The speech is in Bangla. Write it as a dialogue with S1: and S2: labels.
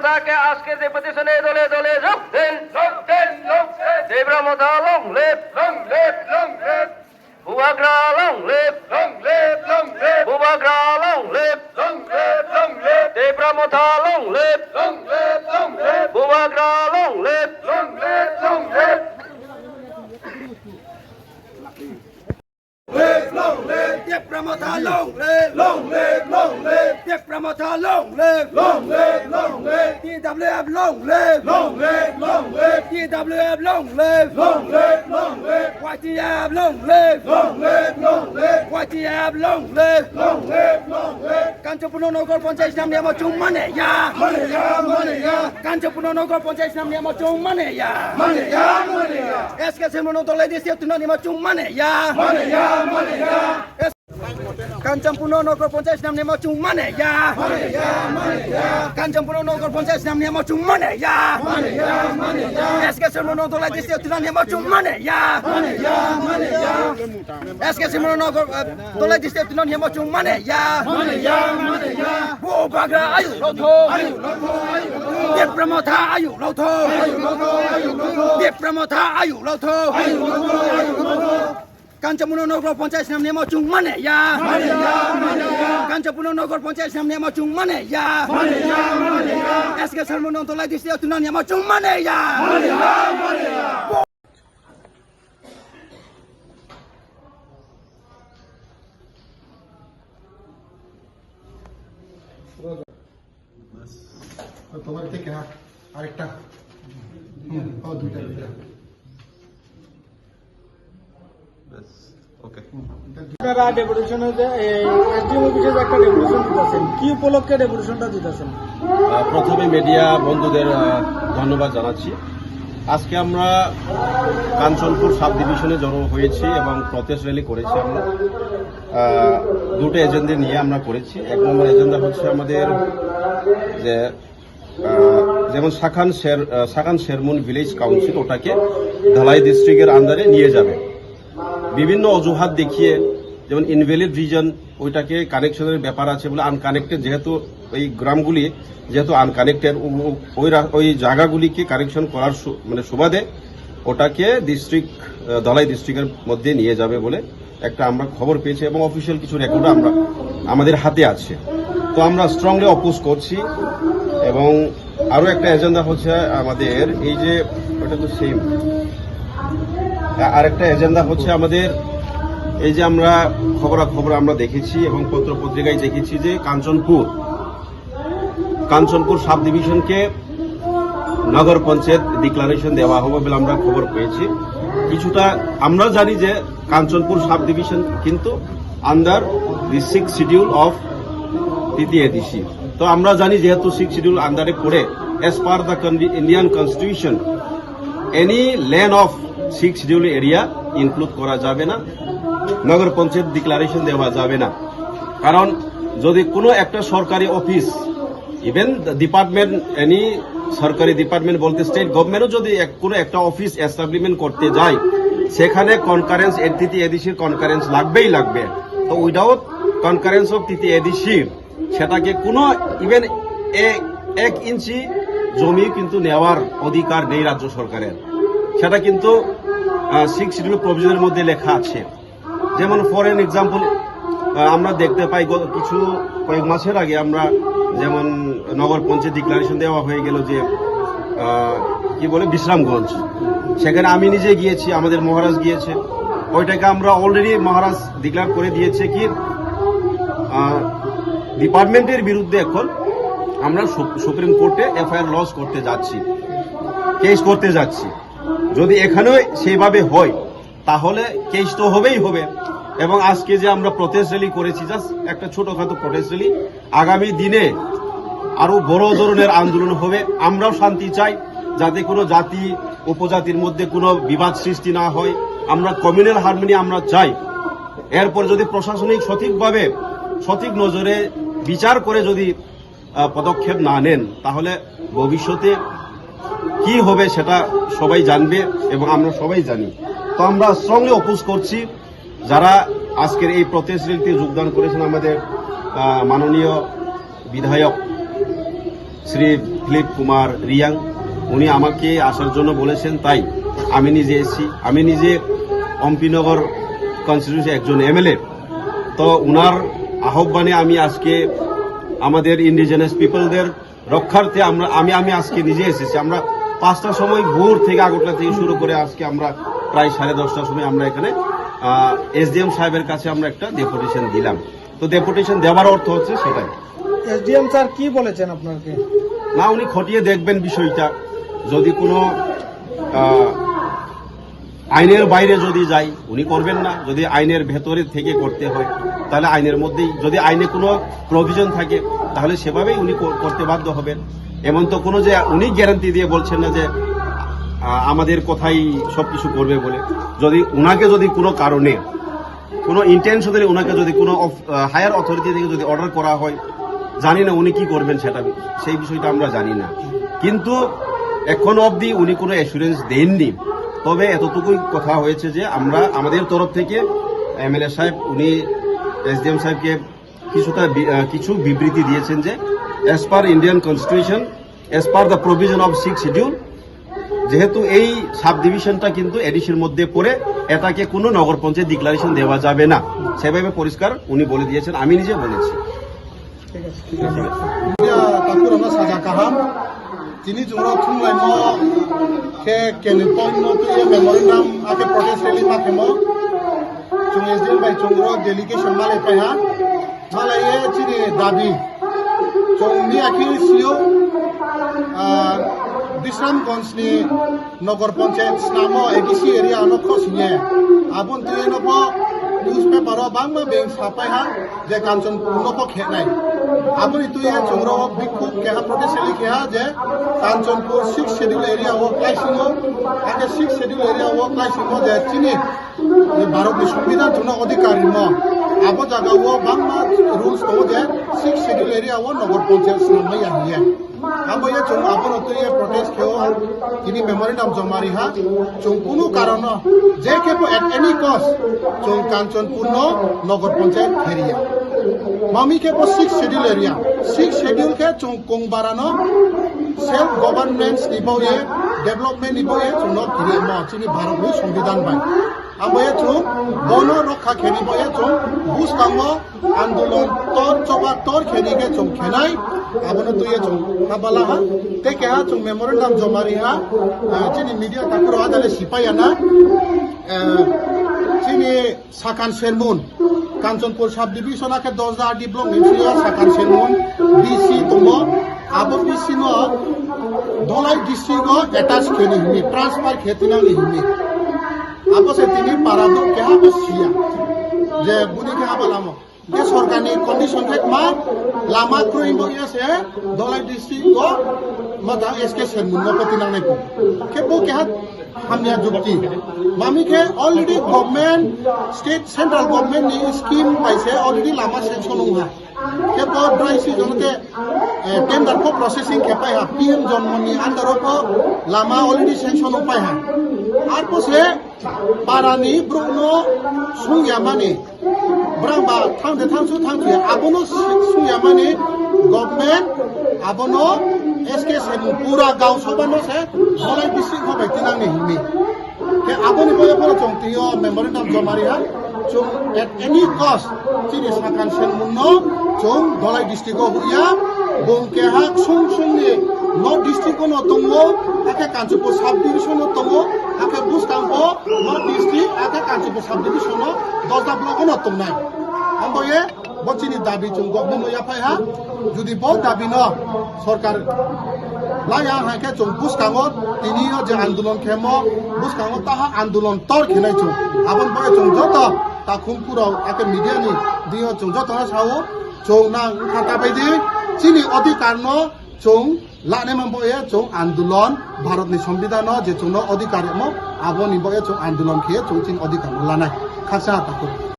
S1: ব্রহ্মতাকে আজকের যে প্রতিষ্ঠানে দলে দলে যোগ দেন ব্রহ্মতা লং লেপ বুবাগ্রা লং লেপ বুবাগ্রা লং লেপ ব্রহ্মতা লং লেপ বুবাগ্রা লং লেপ
S2: Promota long live, Promota long live, TWF long live, TWF long live, YTF long live, YTF long live, Kanchapur Nagar Panchayat namni amar chumane ya, Kanchapur Nagar Panchayat namni amar chumane ya, SK Semno tolai desi tunani amar chumane ya, Kanchampurno Nagar Panchayat namni amar chumane ya, Kanchampurno Nagar Panchayat namni amar chumane ya, SK Semno tolai desi tunani amar chumane ya, SK Semno Nagar tolai desi tunani amar chumane ya, Bubagra ayu lotho, Promota ayu lotho, Promota ayu lotho. Kanchampur Nagar Panchayat namni amar chumane ya, Kanchampur Nagar Panchayat namni amar chumane ya, SK Semno tolai desi tunani amar chumane ya.
S3: তোমার থেকে আরেকটা দুইটা
S4: আপনারা ডেপুটেশনে এসডিএম অফিসে একটা ডেপুটেশন দিতেছেন, কি উপলক্ষে ডেপুটেশনটা দিতেছেন?
S5: প্রথমে মিডিয়া বন্ধুদের ধন্যবাদ জানাচ্ছি। আজকে আমরা কাঞ্চনপুর সাব ডিভিশনে জড়ো হয়েছি এবং প্রটেস্ট র্যালি করেছি। আমরা দুটো এজেন্ডা নিয়ে আমরা করেছি। এক নম্বর এজেন্ডা হচ্ছে আমাদের যে যেমন সাকান শেরমুন ভিলেজ কাউন্সিল ওটাকে ধালাই ডিস্ট্রিক্টের আন্ডারে নিয়ে যাবে। বিভিন্ন অজুহাত দেখিয়ে যেমন ইনভ্যালিড রিজন ওইটাকে কানেকশনের ব্যাপার আছে বলে আনকানেক্টেড, যেহেতু ওই গ্রামগুলি যেহেতু আনকানেক্টেড ওই জায়গাগুলিকে কানেকশন করার মানে সুবাদে ওটাকে ধলাই ডিস্ট্রিক্টের মধ্যে নিয়ে যাবে বলে একটা আমরা খবর পেয়েছি এবং অফিসিয়াল কিছু রেকর্ড আমরা আমাদের হাতে আছে। তো আমরা স্ট্রংলি অপোজ করছি। এবং আরো একটা এজেন্ডা হচ্ছে আমাদের এই যে ওটা তো সেম, আরেকটা এজেন্ডা হচ্ছে আমাদের এই যে আমরা খবরাখবর আমরা দেখেছি এবং পত্র পত্রিকায় দেখেছি যে কাঞ্চনপুর সাব ডিভিশনকে নগর পঞ্চায়েত ডিক্লারেশন দেওয়া হবে বলে আমরা খবর পেয়েছি। কিছুটা আমরা জানি যে কাঞ্চনপুর সাব ডিভিশন কিন্তু under the 6th schedule of TTADC। তো আমরা জানি যেহেতু 6th শিডিউল আন্ডারে পড়ে, as per the Indian constitution any land of 6th schedule area include করা যাবে না, নগর পঞ্চায়েত ডিক্লারেশন দেওয়া যাবে না। কারণ যদি কোনো একটা সরকারি অফিস, ইভেন ডিপার্টমেন্ট, এনি সরকারি ডিপার্টমেন্ট বলতে স্টেট গভর্নমেন্টও যদি কোনো একটা অফিস এস্টাবলিশমেন্ট করতে যায়, সেখানে কনকারেন্স TTADCর কনকারেন্স লাগবেই লাগবে। তো উইদাউট কনকারেন্স অফ TTADC সেটাকে কোনো ইভেন 1 ইঞ্চি জমি কিন্তু নেওয়ার অধিকার নেই রাজ্য সরকারের। সেটা কিন্তু 6th শিডিউল প্রভিশনের মধ্যে লেখা আছে। যেমন ফর এন এক্সাম্পল আমরা দেখতে পাই কয়েক মাসের আগে আমরা যেমন নগর পঞ্চায়েত ডিক্লারেশন দেওয়া হয়ে গেল যে কি বলে বিশ্রামগঞ্জ, সেখানে আমি নিজে গিয়েছি, আমাদের মহারাজ গিয়েছে, ওইটাকে আমরা অলরেডি মহারাজ ডিক্লেয়ার করে দিয়েছে কি ডিপার্টমেন্টের বিরুদ্ধে এখন আমরা সুপ্রিম কোর্টে FIR লজ করতে যাচ্ছি, কেস করতে যাচ্ছি। যদি এখানেও সেইভাবে হয় তাহলে কেস তো হবেই হবে। এবং আজকে যে আমরা প্রটেস্ট র্যালি করেছি, জাস্ট একটা ছোটখাটো প্রটেস্ট র্যালি, আগামী দিনে আরো বড় ধরনের আন্দোলন হবে। আমরাও শান্তি চাই, যাতে কোনো জাতি উপজাতির মধ্যে কোনো বিবাদ সৃষ্টি না হয়। আমরা কমিউনাল হারমোনি আমরা চাই। এরপর যদি প্রশাসনিক সঠিকভাবে সঠিক নজরে বিচার করে যদি পদক্ষেপ না নেন, তাহলে ভবিষ্যতে কি হবে সেটা সবাই জানবে এবং আমরা সবাই জানি। তো আমরা স্ট্রংলি অপোজ করছি। যারা আজকের এই প্রটেস্ট র্যালিতে যোগদান করেছেন, আমাদের মাননীয় বিধায়ক শ্রী ফিলিপ কুমার রিয়াং, উনি আমাকে আসার জন্য বলেছেন, তাই আমি নিজে এসেছি। আমি নিজে অম্পিনগর কনস্টিটিউন্সি একজন এমএলএ, তো উনার আহ্বানে আমি আজকে আমাদের ইন্ডিজিনাস পিপলদের রক্ষার্থে আমি আজকে নিজে এসেছি। আমরা 5টার সময় ভোর থেকে আগরতলা থেকে শুরু করে আজকে আমরা প্রায় 10:30টার সময় আমরা এখানে এসডিএম সাহেবের কাছে আমরা একটা ডেপুটেশন দিলাম। তো ডেপুটেশন দেওয়ার অর্থ হচ্ছে সেটাই।
S4: এসডিএম স্যার কি বলেছেন আপনাকে?
S5: না, উনি খতিয়ে দেখবেন বিষয়টা, যদি কোনো আইনের বাইরে যদি যাই উনি করবেন না, যদি আইনের ভেতরে থেকে করতে হয় তাহলে আইনের মধ্যেই, যদি আইনে কোনো প্রভিশন থাকে তাহলে সেভাবেই উনি করতে বাধ্য হবেন। এমন তো কোনো যে উনি গ্যারান্টি দিয়ে বলছেন না যে আমাদের কথাই সবকিছু করবে বলে। যদি উনাকে যদি কোনো কারণে কোনো ইন্টেনশনালি ওনাকে যদি কোনো হায়ার অথরিটি থেকে যদি অর্ডার করা হয়, জানি না উনি কি করবেন সেটা, সেই বিষয়টা আমরা জানি না। কিন্তু এখনো অবধি উনি কোনো অ্যাসুরেন্স দেননি। তবে এতটুকুই কথা হয়েছে যে আমরা আমাদের তরফ থেকে এমএলএ সাহেব উনি এসডিএম সাহেবকে কিছু বিবৃতি দিয়েছেন যে as per Indian constitution, as per the provision of 6th schedule, যেহেতু এই সাব ডিভিশনটা কিন্তু এডিসির মধ্যে পড়ে, এটাকে কোনো নগর পঞ্চায়েত ডিক্লারেশন দেওয়া যাবে না, সেভাবে পরিষ্কার উনি বলে দিয়েছেন, আমি নিজে বলেছি।
S3: তিনি জোড়া থুমলাইম কে কেনিপন্য তুই মেমোরেন্ডাম আকে প্রটেস্ট রেলি মাকেম जों एसडिएम बाय चंद्र डेलिगेशन मालाय पाया मालाये चिनि दाबि जोंनि आखि सियो बिश्रामगंजनि नगर पंचायत नामो एडिसि एरिया अनो खसिने आबुन तुयेनबो न्यूज़पेपर बांगमा बें सापायहा जे कांचनपुर नबो खेनाय आबुनि तुये चंद्र बिखुब केहा प्रोटेस्ट रेली केहा जे कांचनपुर 6th शेड्यूल एरिया वो क्लाइसिंगो आके 6th शेड्यूल एरिया वो क्लाइसिंगो जे चिनि भारतनि संविधान थुना अधिकारी म आबो जागा वो बांगमा रुल्स दङ जे 6th शेड्यूल एरिया वो नगर पंचायत नामै आहिया आबो ये जों आबो तो ये प्रोटेस्ट केओ तिनि मेमोरेंडम जमारी हा जों कुनु कारण जे केबो एट एनी कस्ट जों कांचनपुर नगर पंचायत एरिया मामी केबो 6th schedule area 6th schedule के जों कोंबारानो सेल्फ गवर्नमेंट निबोये डेवलपमेंट निबोये जों न किरि म चिनि भारतनि संविधान बाय आबोये जों बनो रक्षा खेनि बोये जों बुसकांगो आंदोलन तोर चबा तोर खेनि के जों खेनाय आबोनो तुये जों हाबाला हा ते के हा जों मेमोरेंडम जमारी हा चिनि मीडिया ताकुरो आदाले सिपायाना चिनि साकान सेरमुन कांचनपुर सब डिविजन के 10 डिब्लक निसिया साकान सेरमुन बीसी दङो आबो बीसी नो धलाई डिस्ट्रिक्ट अटैच खेनि हिमि ट्रांसफर खेतिना हिमि आबो से तिनि पाराबो के हा बसिया जे बुनि के हाबालामो ये सरकारनि कंडीशन थे मा लामा क्रइबो एसे धलाई डिस्ट्रिक्ट को मदा एसके सेरमुन न पतिना नै को के बो के हा हमनिया जुक्ति मामी के already government state central government नि स्कीम पाइसे ऑलरेडी लामा सेक्शन हुआ के बो ड्राई सीजन के टेंडर को प्रोसेसिंग के पाया पीएम जन्मनि अंडर को लामा ऑलरेडी सेक्शन हो पाया आर पोसे पारानी ब्रुनो सुंग्या माने ब्रांबा थांदे थांसु थांसु आबोनो सुंग्या माने गवर्नमेंट आबोनो एसके सेमु पूरा गांव सबानो से मलाई डिस्ट्रिक्ट हो बैतिनांनि हिमि के आबोनि बय बय चंतियो मेमोरेंडम जमारिया जों एट एनी कस्ट चिनि साकान सेमुनो जों धलाई डिस्ट्रिक्ट हुया बंके हा सुं सुंनि नर्थ डिस्ट्रिक्ट न दङो आके कांचनपुर सब डिविजन दङो आके बुसकांगो नर्थ डिस्ट्रिक्ट आके कांचनपुर सब डिविजन 10 ब्लक न दंनाय आमबोये बचिनि दाबि जों गवर्नमेंट या फायहा जुदि ब दाबि न सरकार लाया हाके जों बुसकांगो तिनियो जे आंदोलन खेमो बुसकांगो ताहा आंदोलन तोर खेनाय जों आबन बय जों जत ताखुमपुराव आके मीडिया नि दियो जों जत सावो जों ना खाता बायदि चिनि अधिकार न जों लाने मंबोये जों आंदोलन भारतनि संविधान जे जों अधिकार म आबो निबोये जों आंदोलन खे जों चिन अधिकार लानाय खासा ताखु